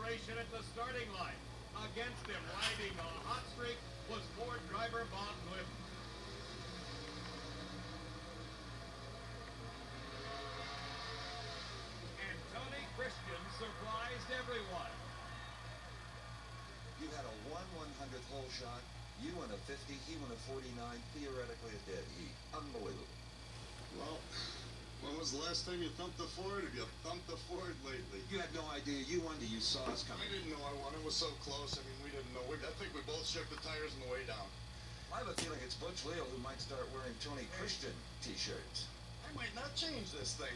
desperation at the starting line. Against him, riding a hot streak, was Ford driver Bob Glidden. And Tony Christian surprised everyone. You had a 1/100th hole shot. You won a 50, he won a 49, theoretically a dead heat. Unbelievable. Well, when was the last time you thumped the Ford? Have you thumped the Ford lately? You had no idea. You won till you saw us coming. I didn't know I won. It was so close. I mean, we didn't know. I think we both shook the tires on the way down. I have a feeling it's Butch Leo who might start wearing Tony Christian t-shirts. I might not change this thing.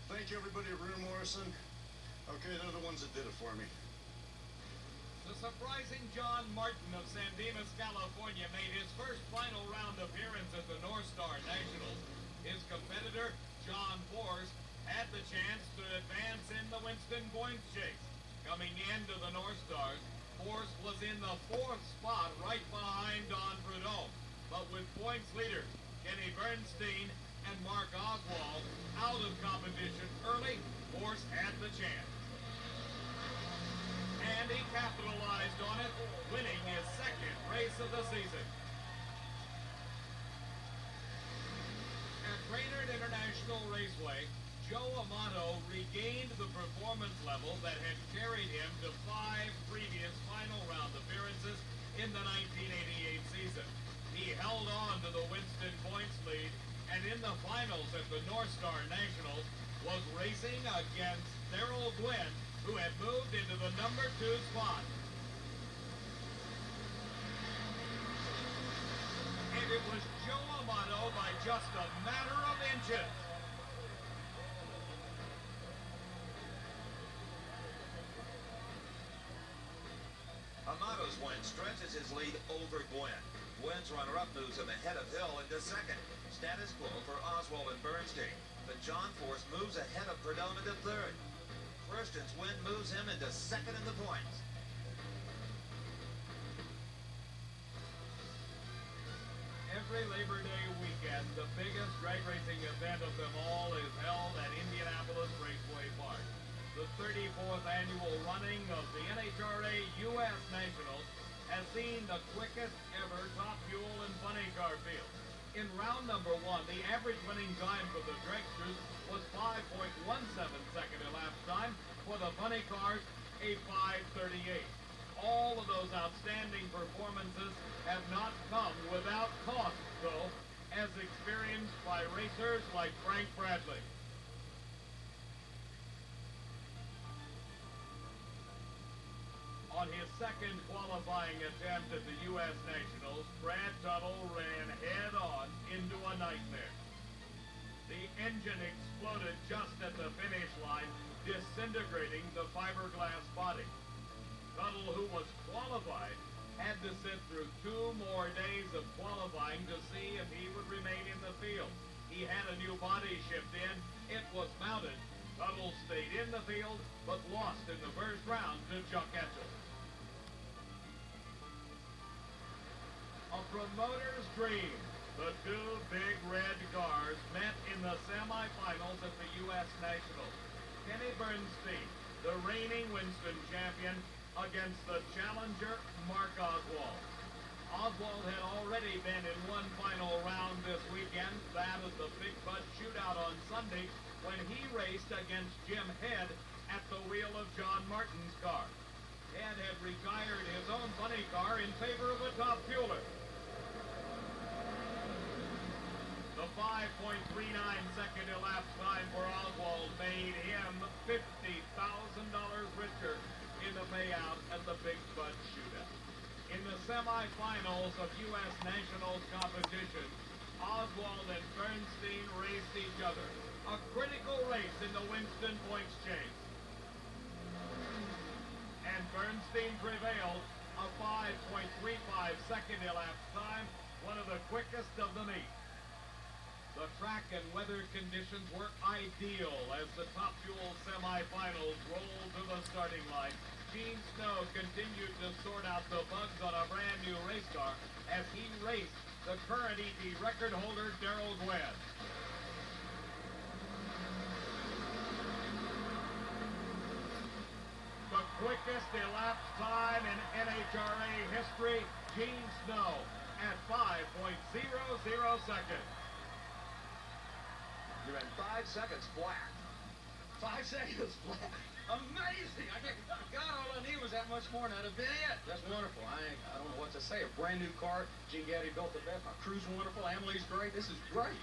Thank you, everybody at Rear Morrison. Okay, they're the ones that did it for me. The surprising John Martin of San Dimas, California, made his first final round appearance at the North Star Nationals. His competitor, John Force, had the chance to advance in the Winston Points chase. Coming into the North Stars, Force was in the 4th spot right behind Don Prudhomme. But with points leaders Kenny Bernstein and Mark Oswald out of competition early, Force had the chance. And he capitalized on it, winning his 2nd race of the season. At Brainerd International Raceway, Joe Amato regained the performance level that had carried him to 5 previous final round appearances in the 1988 season. He held on to the Winston Points lead, and in the finals at the North Star Nationals was racing against Darrell Gwynn, who had moved into the number 2 spot. And it was Joe Amato by just a matter of inches. Amato's win stretches his lead over Gwynn. Gwynn's runner-up moves him ahead of Hill into 2nd. Status quo for Oswald and Bernstein. But John Force moves ahead of Prudhomme into 3rd. Christian's win moves him into 2nd in the points. Every Labor Day weekend, the biggest drag racing event of them all is held at Indianapolis Raceway Park. The 34th annual running of the NHRA U.S. Nationals has seen the quickest ever Top Fuel and funny car field. In round number 1, the average winning time for the dragsters was 5.17 second elapsed time. For the funny cars, a 5:38. All of those outstanding performances have not come without cost, though, as experienced by racers like Frank Bradley. On his 2nd qualifying attempt at the U.S. Nationals, Brad Tuttle ran head-on into a nightmare. The engine exploded just at the finish line, disintegrating the fiberglass body. Tuttle, who was qualified, had to sit through 2 more days of qualifying to see if he would remain in the field. He had a new body shipped in. It was mounted. Tuttle stayed in the field, but lost in the first round to Chuck Etchell. A promoter's dream. The 2 big red cars met in the semifinals at the U.S. Nationals. Kenny Bernstein, the reigning Winston champion, against the challenger Mark Oswald. Oswald had already been in one final round this weekend, that of the Big Bud Shootout on Sunday, when he raced against Jim Head at the wheel of John Martin's car. Head had retired his own funny car in favor of a Top Fueler. The 5.39 second elapsed time for Oswald made him $50,000 richer in the payout at the Big Bud Shootout. In the semifinals of U.S. Nationals competition, Oswald and Bernstein raced each other. A critical race in the Winston Points chase. And Bernstein prevailed, a 5.35 second elapsed time, one of the quickest of the meet. The track and weather conditions were ideal as the Top Fuel semifinals rolled to the starting line. Gene Snow continued to sort out the bugs on a brand new race car as he raced the current ET record holder Darrell Gwynn. But quickest elapsed time in NHRA history, Gene Snow, at 5.00 seconds. You're in 5 seconds flat. 5 seconds flat. Amazing! God, all I need was that much more, and that'd have been it. That's wonderful. I don't know what to say. A brand new car. Gene Gaddy built the best. My crew's wonderful. Emily's great. This is great.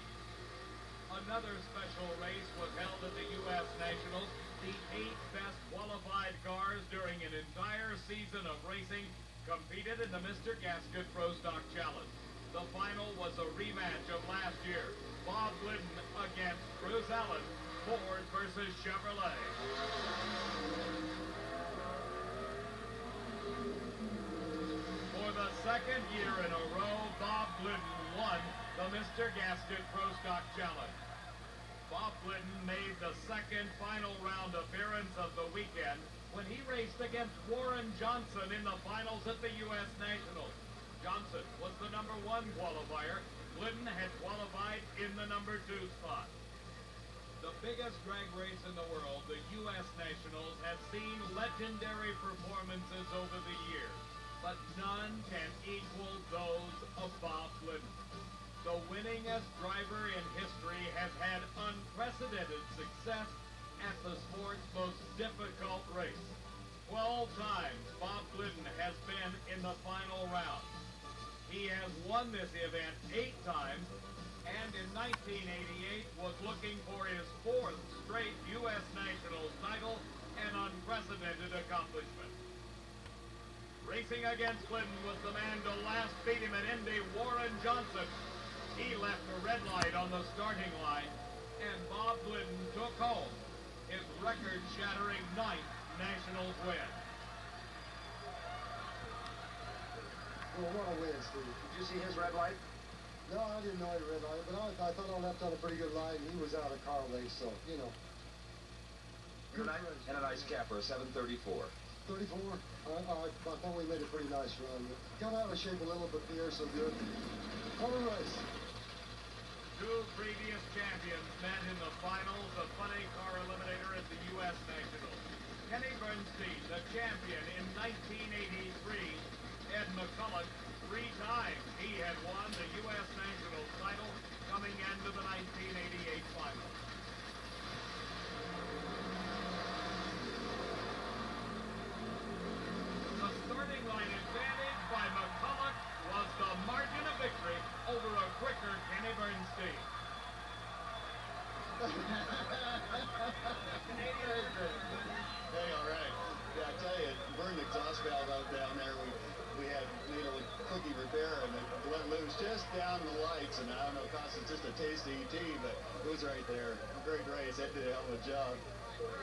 Another special race was held at the U.S. Nationals. The 8 best qualified cars during an entire season of racing competed in the Mr. Gasket Pro Stock Challenge. The final was a rematch of last year. Bob Glidden against Bruce Allen, Ford versus Chevrolet. For the second year in a row, Bob Glidden won the Mr. Gasket Pro Stock Challenge. Bob Glidden made the second final round appearance of the weekend when he raced against Warren Johnson in the finals at the U.S. Nationals. Johnson was the number 1 qualifier. Glidden had qualified in the number 2 spot. The biggest drag race in the world, the U.S. Nationals, has seen legendary performances over the years, but none can equal those of Bob Glidden. The winningest driver in history has had unprecedented success at the sport's most difficult race. 12 times Bob Glidden has been in the final round. He has won this event 8 times, and in 1988 was looking for his 4th straight U.S. Nationals title, an unprecedented accomplishment. Racing against Glidden was the man to last beat him at Indy, Warren Johnson. He left a red light on the starting line, and Bob Glidden took home his record-shattering 9th Nationals win. Well, what a win, Steve. Did you see his red light? No, I didn't know he red light, but I thought I left on a pretty good line. He was out of car race, so, you know. And a nice capper, 7:34. 34? I thought we made a pretty nice run. Got out of shape a little, but the air so good. What a race. 2 previous champions met in the finals of Funny Car Eliminator at the U.S. Nationals. Kenny Bernstein, the champion in 1983. Ed McCulloch, 3 times he had won the U.S. Nationals title coming into the 1988 finals. The starting line advantage by McCulloch was the margin of victory over a quicker Kenny Bernstein. Hey, all right. Yeah, I tell you, burned the exhaust valve out down there. We had, you know, a quickie repair, and it went loose just down the lights, and I don't know, it cost us just a taste of ET, but it was right there. Great race. That did a hell of a job.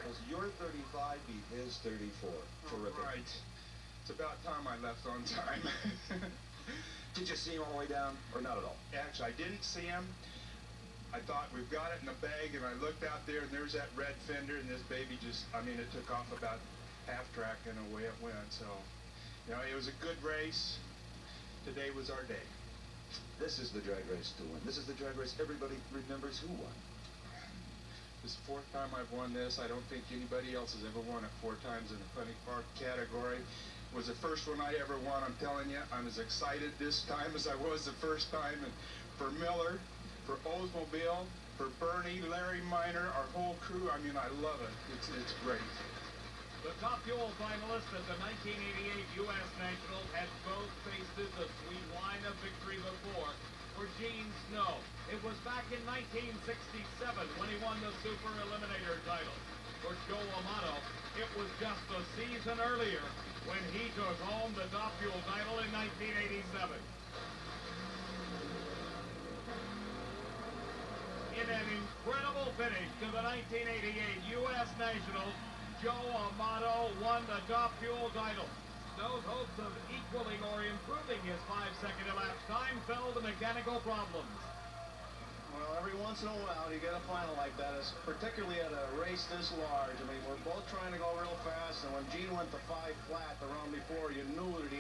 Was your 35 beat his 34? Terrific. Right. It's about time I left on time. Did you see him all the way down, or not at all? Actually, I didn't see him. I thought we've got it in the bag, and I looked out there, and there's that red fender, and this baby just, I mean, it took off about half track, and away it went. So, you know, it was a good race. Today was our day. This is the drag race to win. This is the drag race everybody remembers who won. This is the 4th time I've won this. I don't think anybody else has ever won it 4 times in the funny car category. It was the first one I ever won. I'm telling you, I'm as excited this time as I was the first time. And for Miller, for Oldsmobile, for Bernie, Larry Minor, our whole crew, I mean, I love it. It's great. The Top Fuel finalists at the 1988 U.S. Nationals had both tasted the sweet wine of victory before. For Gene Snow, it was back in 1967 when he won the Super Eliminator title. For Joe Amato, it was just a season earlier when he took home the Top Fuel title in 1987. In an incredible finish to the 1988 U.S. Nationals, Joe Amato won the Top Fuel title. Snow's hopes of equaling or improving his 5-second elapsed time fell to mechanical problems. Well, every once in a while you get a final like that, particularly at a race this large. I mean, we're both trying to go real fast, and when Gene went to 5 flat the round before, you knew that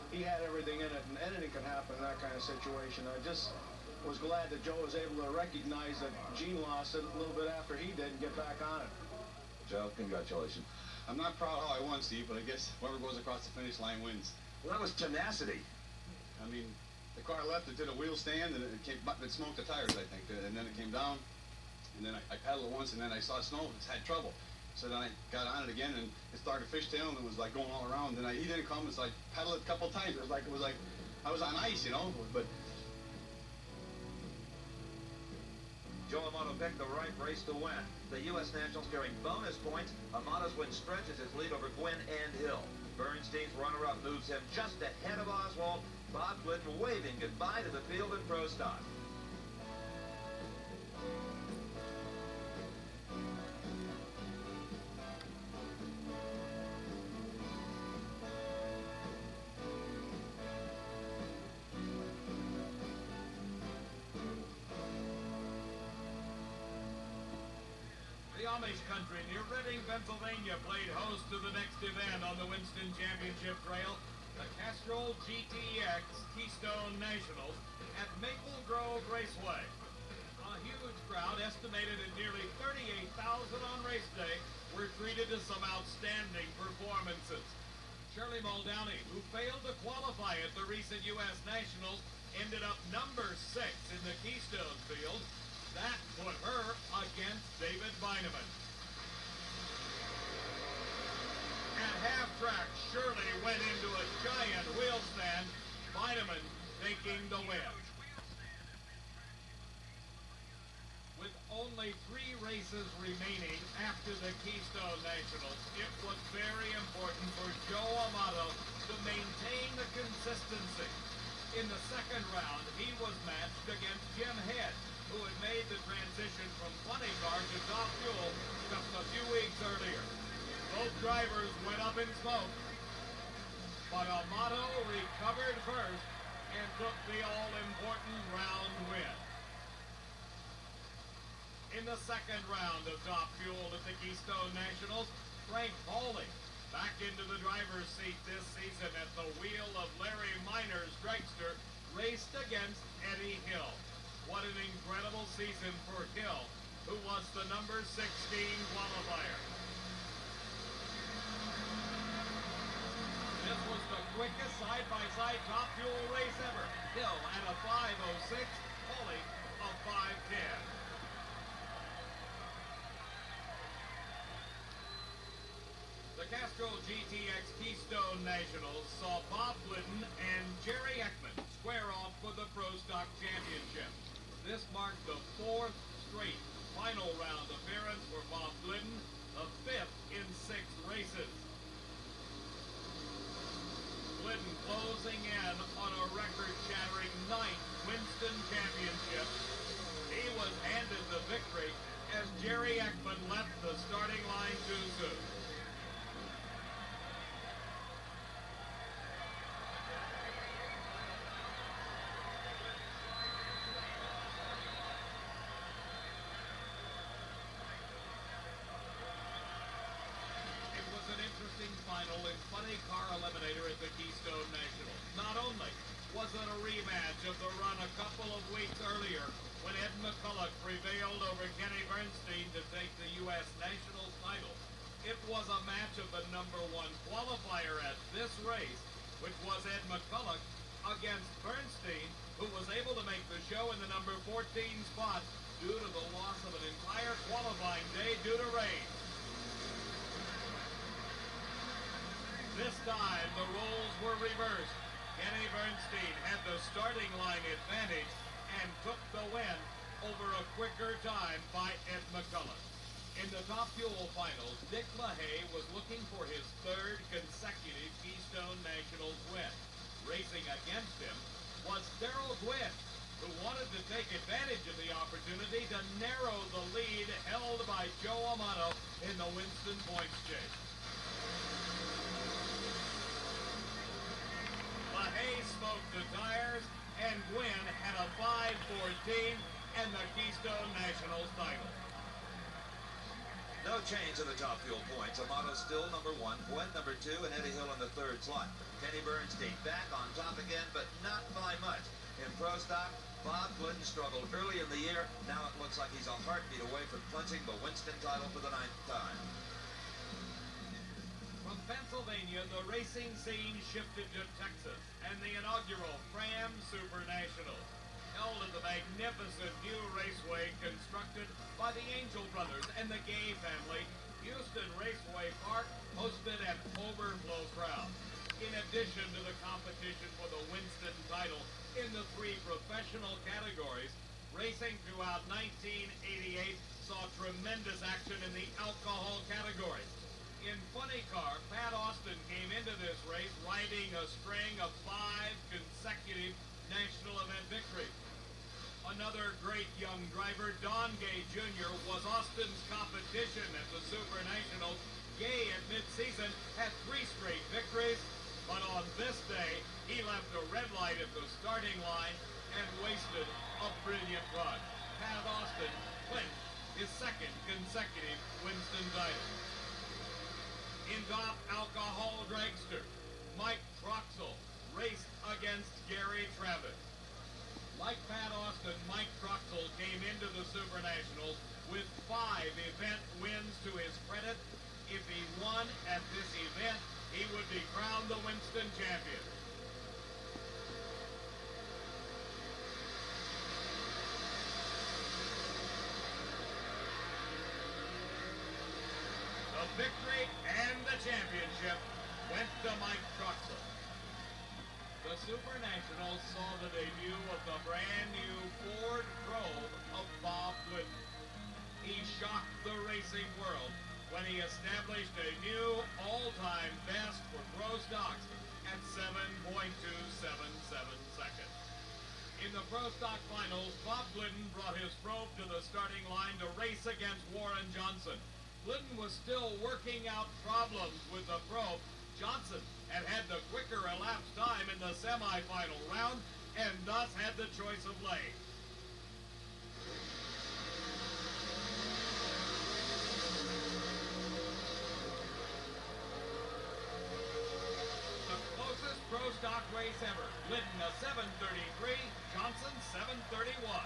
he had everything in it, and anything can happen in that kind of situation. I just was glad that Joe was able to recognize that Gene lost it a little bit after he did and get back on it. Joe, congratulations. I'm not proud how I won, Steve, but I guess whoever goes across the finish line wins. Well, that was tenacity. I mean, the car left, it did a wheel stand, and it smoked the tires, I think, and then it came down, and then I pedaled it once, and then I saw snow, it had trouble. So then I got on it again, and it started fishtail, and it was like going all around. And he didn't come, it's like pedal it a couple times. It was like I was on ice, you know, but. Joe Amato picked the right race to win. The U.S. Nationals carrying bonus points. Amato's win stretches his lead over Gwynn and Hill. Bernstein's runner-up moves him just ahead of Oswald. Bob Glidden waving goodbye to the field in Pro Stock. Amish country near Reading, Pennsylvania played host to the next event on the Winston Championship Trail, the Castrol GTX Keystone Nationals at Maple Grove Raceway. A huge crowd, estimated at nearly 38,000 on race day, were treated to some outstanding performances. Shirley Muldowney, who failed to qualify at the recent U.S. Nationals, ended up number 6 in the Keystone field. That put her against David Beineman. At half-track, Shirley went into a giant wheel stand, Beineman taking the win. With only 3 races remaining after the Keystone Nationals, it was very important for Joe Amato to maintain the consistency. In the second round, he was matched against Jim Head, who had made the transition from funny car to Top Fuel just a few weeks earlier. Both drivers went up in smoke, but Amato recovered first and took the all-important round win. In the second round of Top Fuel at the Keystone Nationals, Frank Pauly, back into the driver's seat this season at the wheel of Larry Minor's dragster, raced against Eddie Hill. What an incredible season for Hill, who was the number 16 qualifier. This was the quickest side-by-side Top Fuel race ever. Hill at a 5:06, Pauly a 5:10. The Castrol GTX Keystone Nationals saw Bob Glidden and Jerry Ekman square off for the Pro Stock Championship. This marked the 4th straight final round appearance for Bob Glidden, the 5th in 6 races. Glidden closing in on a record-shattering 9th Winston Championship. He was handed the victory as Jerry Ekman left the starting line too soon. Final in Funny Car Eliminator at the Keystone Nationals. Not only was it a rematch of the run a couple of weeks earlier when Ed McCulloch prevailed over Kenny Bernstein to take the U.S. Nationals title, it was a match of the number 1 qualifier at this race, which was Ed McCulloch against Bernstein, who was able to make the show in the number 14 spot due to the loss of an entire qualifying day due to rain. This time, the roles were reversed. Kenny Bernstein had the starting line advantage and took the win over a quicker time by Ed McCulloch. In the Top Fuel finals, Dick LaHaye was looking for his 3rd consecutive Keystone Nationals win. Racing against him was Darrell Gwynn, who wanted to take advantage of the opportunity to narrow the lead held by Joe Amato in the Winston points chase. LaHaye smoked the tires, and Gwynn had a 5:14 and the Keystone Nationals title. No change in the Top Fuel points. Amato still number 1, Gwynn number 2, and Eddie Hill in the 3rd slot. Kenny Bernstein back on top again, but not by much. In Pro Stock, Bob Glidden struggled early in the year. Now it looks like he's a heartbeat away from clinching the Winston title for the 9th time. the racing scene shifted to Texas, and the inaugural Fram Super Nationals, held at the magnificent new raceway constructed by the Angel Brothers and the Gay family, Houston Raceway Park hosted an overflow crowd. In addition to the competition for the Winston title in the 3 professional categories, racing throughout 1988 saw tremendous action in the alcohol category. In funny car, Pat Austin came into this race riding a string of 5 consecutive national event victories. Another great young driver, Don Gay Jr., was Austin's competition at the Super Nationals. Gay at mid-season had 3 straight victories, but on this day, he left a red light at the starting line and wasted a brilliant run. Pat Austin clinched his 2nd consecutive Winston title. In top alcohol dragster, Mike Troxel raced against Gary Travis. Like Pat Austin, Mike Troxel came into the Super Nationals with 5 event wins to his credit. If he won at this event, he would be crowned the Winston champion. The victory and the championship went to Mike Troxel. The Super Nationals saw the debut of the brand new Ford Probe of Bob Glidden. He shocked the racing world when he established a new all-time best for Pro Stocks at 7.277 seconds. In the Pro Stock Finals, Bob Glidden brought his probe to the starting line to race against Warren Johnson. Glidden was still working out problems with the probe. Johnson had the quicker elapsed time in the semifinal round and thus had the choice of lane. The closest Pro Stock race ever. Glidden a 7:33, Johnson 7:31.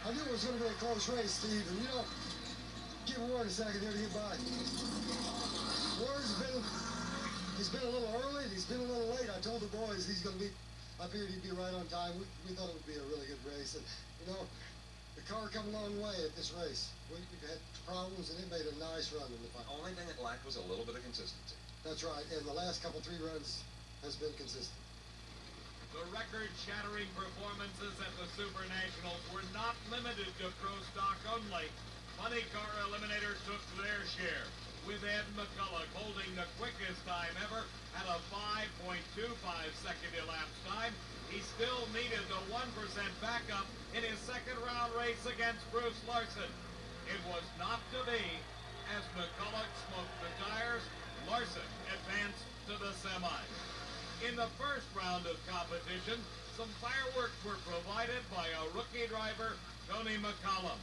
I knew it was going to be a close race, Steve, and give Warren a second here to get by. He's been a little early, and he's been a little late. I told the boys I figured he'd be right on time. We thought it would be a really good race, and the car come a long way at this race. We've had problems, and it made a nice run in the final. Only thing it lacked was a little bit of consistency. That's right, and the last couple 3 runs has been consistent. The record-shattering performances at the Super Nationals were not limited to Pro Stock only. Funny Car Eliminator took their share, with Ed McCulloch holding the quickest time ever at a 5.25 second elapsed time. He still needed the 1% backup in his second round race against Bruce Larson. It was not to be. As McCulloch smoked the tires, Larson advanced to the semis. In the first round of competition, some fireworks were provided by a rookie driver, Tony McCollum.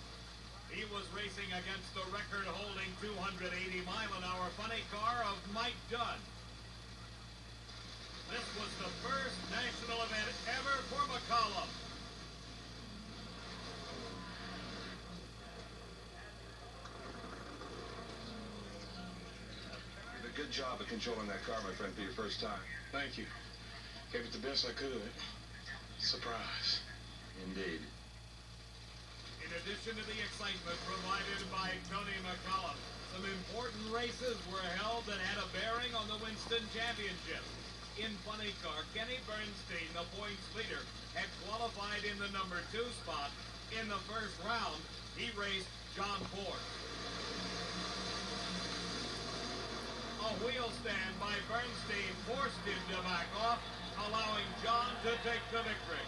He was racing against the record-holding 280-mile-an-hour funny car of Mike Dunn. This was the first national event ever for McCollum. You did a good job of controlling that car, my friend, for your first time. Thank you. Gave it the best I could. Surprise. Indeed. In addition to the excitement provided by Tony McCollum, some important races were held that had a bearing on the Winston Championship. In funny car, Kenny Bernstein, the points leader, had qualified in the number 2 spot. In the first round, he raced John Ford. A wheel stand by Bernstein forced him to back off, allowing John to take the victory.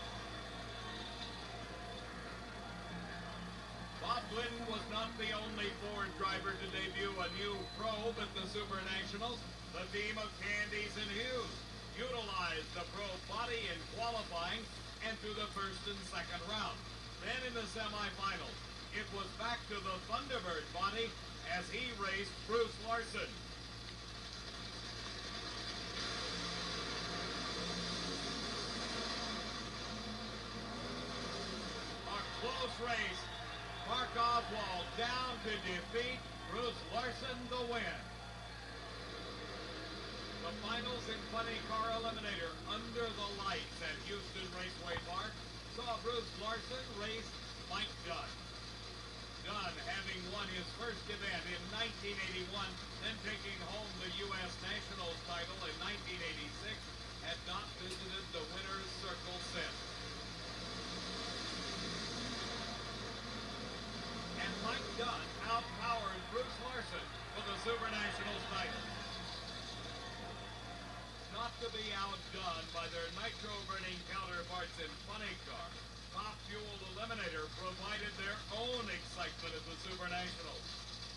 Bob Glidden was not the only Ford driver to debut a new probe at the Super Nationals. The team of Candies and Hughes utilized the probe body in qualifying and through the first and second round. Then in the semifinals, it was back to the Thunderbird body as he raced Bruce Larson. Close race. Mark Oswald down to defeat Bruce Larson to win. the finals in Funny Car Eliminator under the lights at Houston Raceway Park saw Bruce Larson race Mike Dunn. Dunn, having won his first event in 1981, then taking home the U.S. Nationals title in 1986, had not visited the winner's circle since. And Mike Dunn outpowered Bruce Larson for the Super Nationals title. Not to be outdone by their nitro-burning counterparts in Funny Car, Top Fuel Eliminator provided their own excitement at the Super Nationals.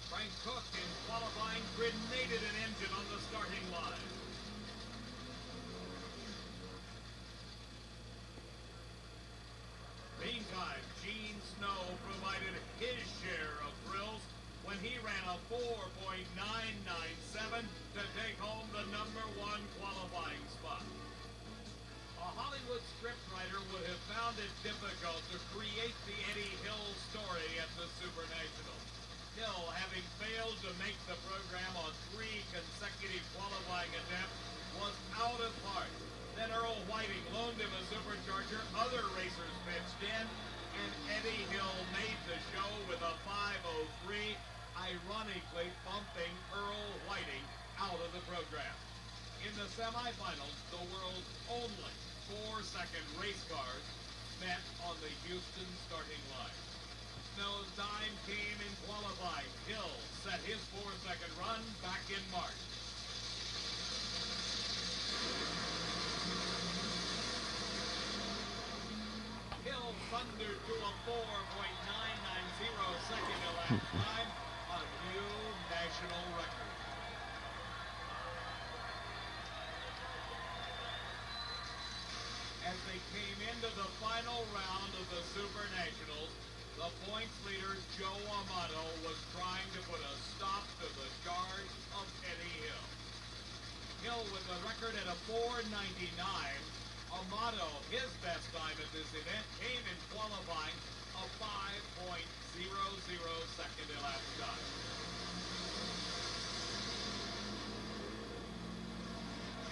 Frank Cook in qualifying grenaded an engine on the starting line. Meantime, Gene Snow provided his share of thrills when he ran a 4.997 to take home the #1 qualifying spot. A Hollywood scriptwriter would have found it difficult to create the Eddie Hill story at the Super Nationals. Hill, having failed to make the program on 3 consecutive qualifying attempts, was out of parts. Then Earl Whiting loaned him a supercharger, other racers pitched in, and Eddie Hill made the show with a 5:03, ironically bumping Earl Whiting out of the program. In the semifinals, the world's only 4-second race cars met on the Houston starting line. Snow's time came in qualifying. Hill set his 4-second run back in March. Hill thundered to a 4.990 second elapsed time, a new national record. As they came into the final round of the Super Nationals, the points leader Joe Amato was trying to put a stop to the charge of Eddie Hill. Hill with the record at a 4.99. Amato, his best time at this event, came in qualifying a 5.00 second elapsed time.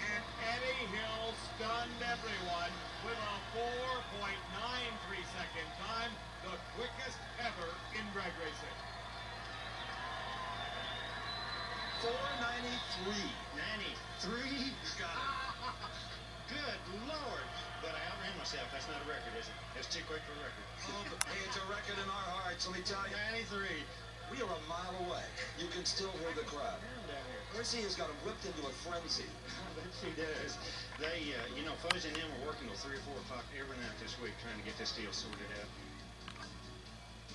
And Eddie Hill stunned everyone with a 4.93 second time, the quickest ever in drag racing. 493. 93? Good Lord. But I outran myself. That's not a record, is it? It's too quick for a record. Oh, but hey, it's a record in our hearts, let me tell you. 93. We are a mile away. You can still hear the crowd. Down here. Mercy has got him whipped into a frenzy. I bet she does. They, Fuzzy and them were working till 3 or 4 o'clock every night this week trying to get this deal sorted out.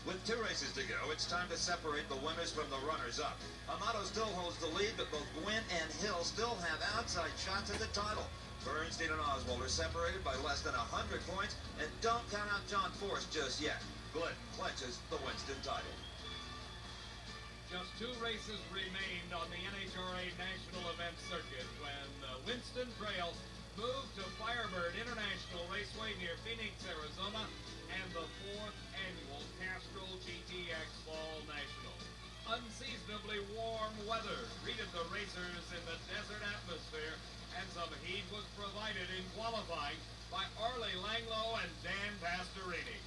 With 2 races to go, it's time to separate the winners from the runners-up. Amato still holds the lead, but both Gwynn and Hill still have outside shots at the title. Bernstein and Oswald are separated by less than 100 points, and don't count out John Force just yet. Glenn clinches the Winston title. Just 2 races remained on the NHRA National Event Circuit when Winston Trail moved to Firebird International Raceway near Phoenix, Arizona, and the 4th annual Castrol GTX Fall National. Unseasonably warm weather greeted the racers in the desert atmosphere, and some heat was provided in qualifying by Arlie Langlo and Dan Pastorini.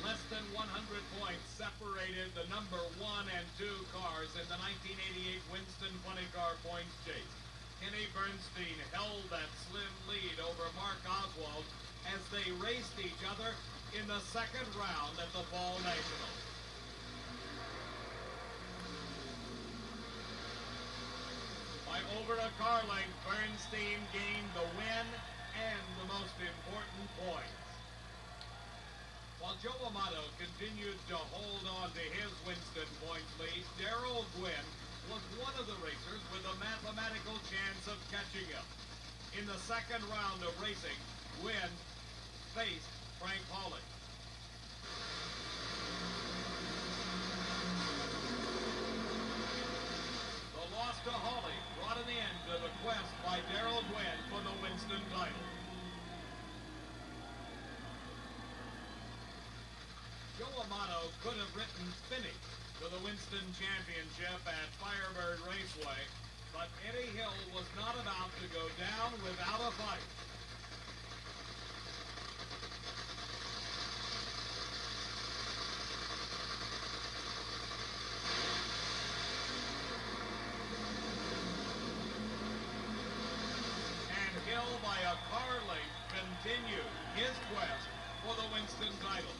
Less than 100 points separated the number 1 and 2 cars in the 1988 Winston Funny Car Points chase. Kenny Bernstein held that slim lead over Mark Oswald as they raced each other in the 2nd round at the Fall Nationals. By over a car length, Bernstein gained the win and the most important points. While Joe Amato continued to hold on to his Winston points lead, Darrell Gwynn was one of the racers with a mathematical chance of catching him. In the 2nd round of racing, Gwynn faced Frank Hawley. The loss to Hawley brought an end to the quest by Darrell Gwynn for the Winston title. Joe Amato Amato could have written finish to the Winston Championship at Firebird Raceway, but Eddie Hill was not about to go down without a fight. And Hill, by a car length, continued his quest for the Winston title.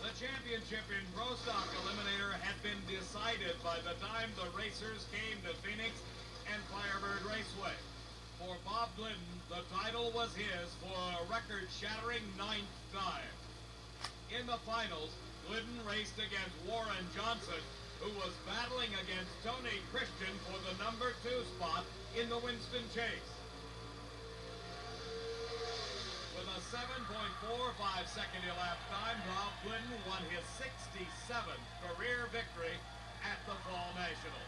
The championship in Pro Stock Eliminator had been decided by the time the racers came to Phoenix and Firebird Raceway. For Bob Glidden, the title was his for a record-shattering 9th time. In the finals, Glidden raced against Warren Johnson, who was battling against Tony Christian for the number 2 spot in the Winston Chase. With a 7.45-second elapsed time, Bob Glidden won his 67th career victory at the Fall National.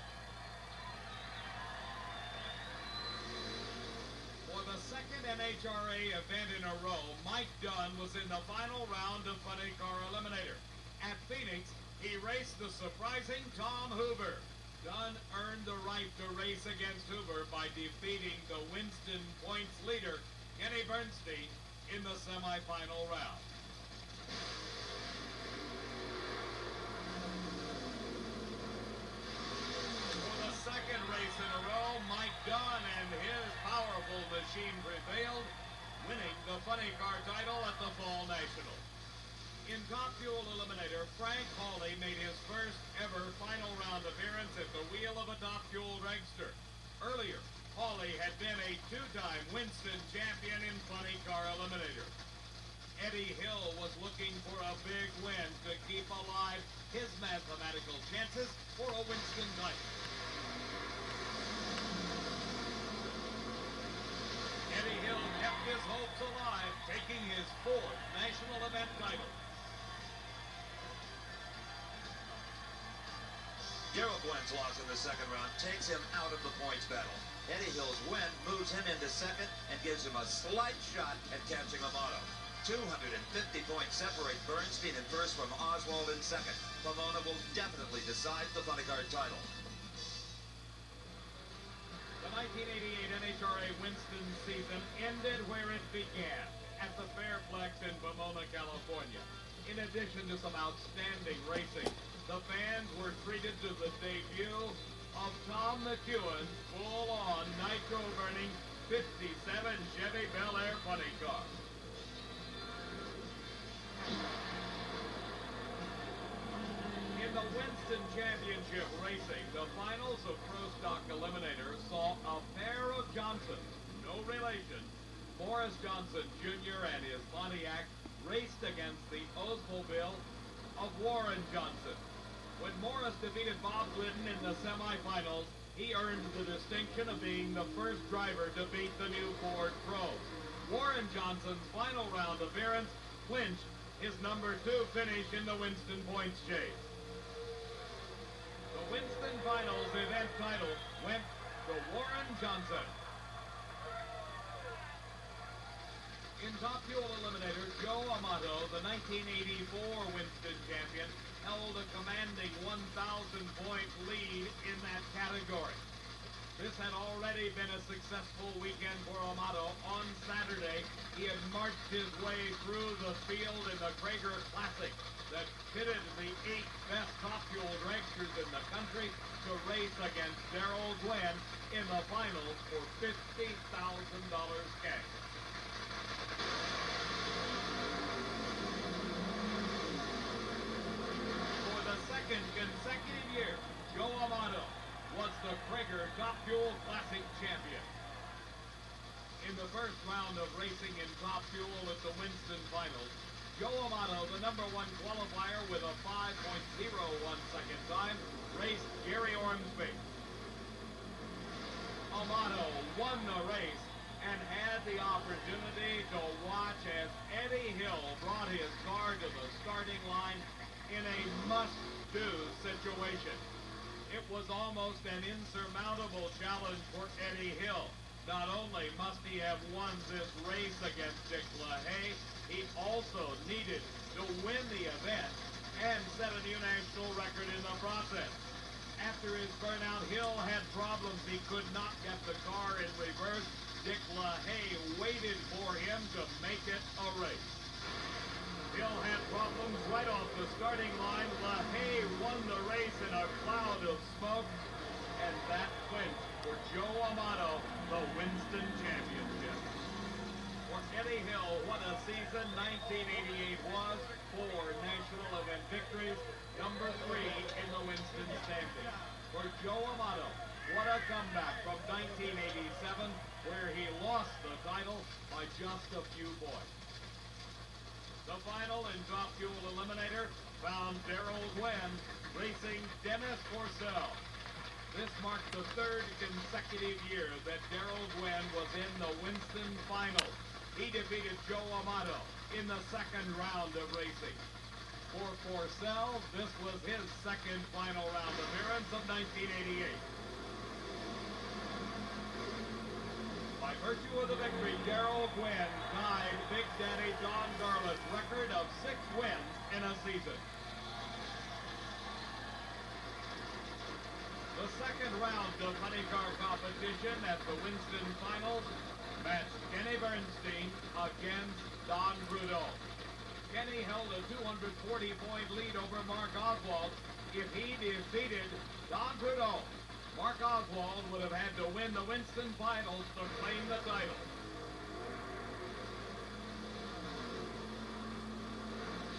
For the second NHRA event in a row, Mike Dunn was in the final round of Funny Car Eliminator. At Phoenix, he raced the surprising Tom Hoover. Dunn earned the right to race against Hoover by defeating the Winston points leader, Kenny Bernstein, in the semifinal round. For the second race in a row, Mike Dunn and his powerful machine prevailed, winning the Funny Car title at the Fall National. In Top Fuel Eliminator, Frank Hawley made his first ever final round appearance at the wheel of a Top Fuel dragster. Earlier, Hawley had been a 2-time Winston champion in Funny Car Eliminator. Eddie Hill was looking for a big win to keep alive his mathematical chances for a Winston title. Eddie Hill kept his hopes alive, taking his 4th national event title. Gerald Gwen's loss in the second round takes him out of the points battle. Eddie Hill's win moves him into second and gives him a slight shot at catching Amato. 250 points separate Bernstein in first from Oswald in second. Pomona will definitely decide the Funny Car title. The 1988 NHRA Winston season ended where it began, at the Fairplex in Pomona, California. In addition to some outstanding racing, the fans were treated to the debut of Tom McEwen's full-on nitro-burning 57 Chevy Bel Air Funny Car. In the Winston Championship racing, the finals of Pro Stock Eliminator saw a pair of Johnsons, no relation. Morris Johnson Jr. and his Pontiac raced against the Oldsmobile of Warren Johnson. When Morris defeated Bob Glidden in the semifinals, he earned the distinction of being the first driver to beat the new Ford Pro. Warren Johnson's final round appearance clinched his number 2 finish in the Winston points chase. The Winston Finals event title went to Warren Johnson. In Top Fuel Eliminator, Joe Amato, the 1984 Winston champion, held a commanding 1,000-point lead in that category. This had already been a successful weekend for Amato. On Saturday, he had marched his way through the field in the Krager Classic that pitted the 8 best Top Fuel dragsters in the country to race against Darrell Gwen in the finals for $50,000 cash. For the second consecutive year, Joe Amato was the Krager Top Fuel Classic champion. In the first round of racing in Top Fuel at the Winston Finals, Joe Amato, the number 1 qualifier with a 5.01 second time, raced Gary Ormsby. Amato won the race and had the opportunity to watch as Eddie Hill brought his car to the starting line in a must-do situation. It was almost an insurmountable challenge for Eddie Hill. Not only must he have won this race against Dick LaHaye, he also needed to win the event and set a new national record in the process. After his burnout, Hill had problems. He could not get the car in reverse. Dick LaHaye waited for him to make it a race. Hill had problems right off the starting line. LaHaye won the race in a cloud of smoke, and that clinched for Joe Amato the Winston Championship. For Eddie Hill, what a season 1988 was. 4 national event victories, number 3 in the Winston standing. For Joe Amato, what a comeback from 1987, where he lost the title by just a few points. The final in Top Fuel Eliminator found Darrell Gwynn racing Dennis Purcell. This marked the 3rd consecutive year that Darrell Gwynn was in the Winston Finals. He defeated Joe Amato in the 2nd round of racing. For Purcell, this was his 2nd final round appearance of 1988. By virtue of the victory, Darrell Gwynn tied Big Daddy Don Garland's record of 6 wins in a season. The 2nd round of money car competition at the Winston Finals matched Kenny Bernstein against Don Prudhomme. Kenny held a 240-point lead over Mark Oswald. If he defeated Don Prudhomme, Mark Oswald would have had to win the Winston Finals to claim the title.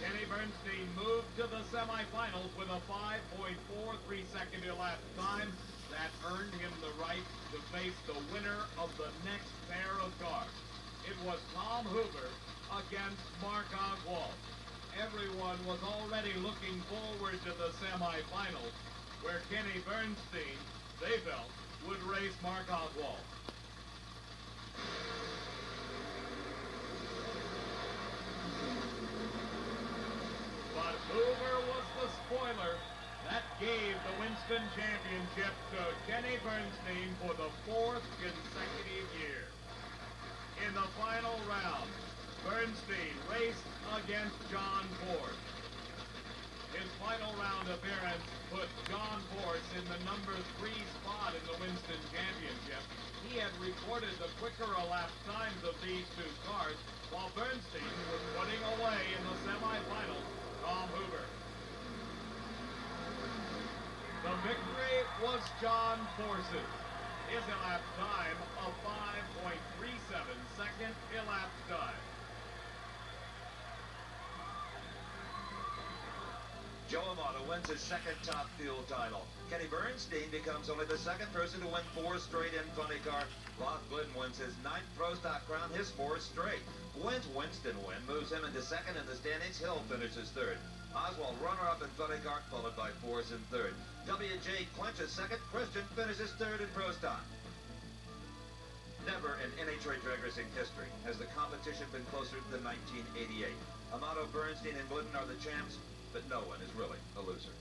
Kenny Bernstein moved to the semifinals with a 5.43-second elapsed time. That earned him the right to face the winner of the next pair of cars. It was Tom Hoover against Mark Oswald. Everyone was already looking forward to the semifinals, where Kenny Bernstein, they felt, would race Mark Oswald. But Hoover was the spoiler. That gave the Winston Championship to Kenny Bernstein for the 4th consecutive year. In the final round, Bernstein raced against John Force. His final round appearance put John Force in the number 3 spot in the Winston Championship. He had recorded the quicker elapsed times of these 2 cars, while Bernstein was putting away in the semifinals Tom Hoover. The victory was John Force's. His elapsed time of 5.37-second elapsed time. Joe Amato wins his 2nd Top Fuel title. Kenny Bernstein becomes only the 2nd person to win 4 straight in funny car. Roth Glidden wins his 9th Pro Stock crown, his 4th straight. Gwynn's Winston win moves him into 2nd in the standings. Hill finishes 3rd. Oswald runner-up in funny car, followed by Force in 3rd. W.J. clinches 2nd. Christian finishes 3rd in Pro Stock. Never in NHRA drag racing history has the competition been closer than 1988. Amato, Bernstein, and Glidden are the champs, but no one is really a loser.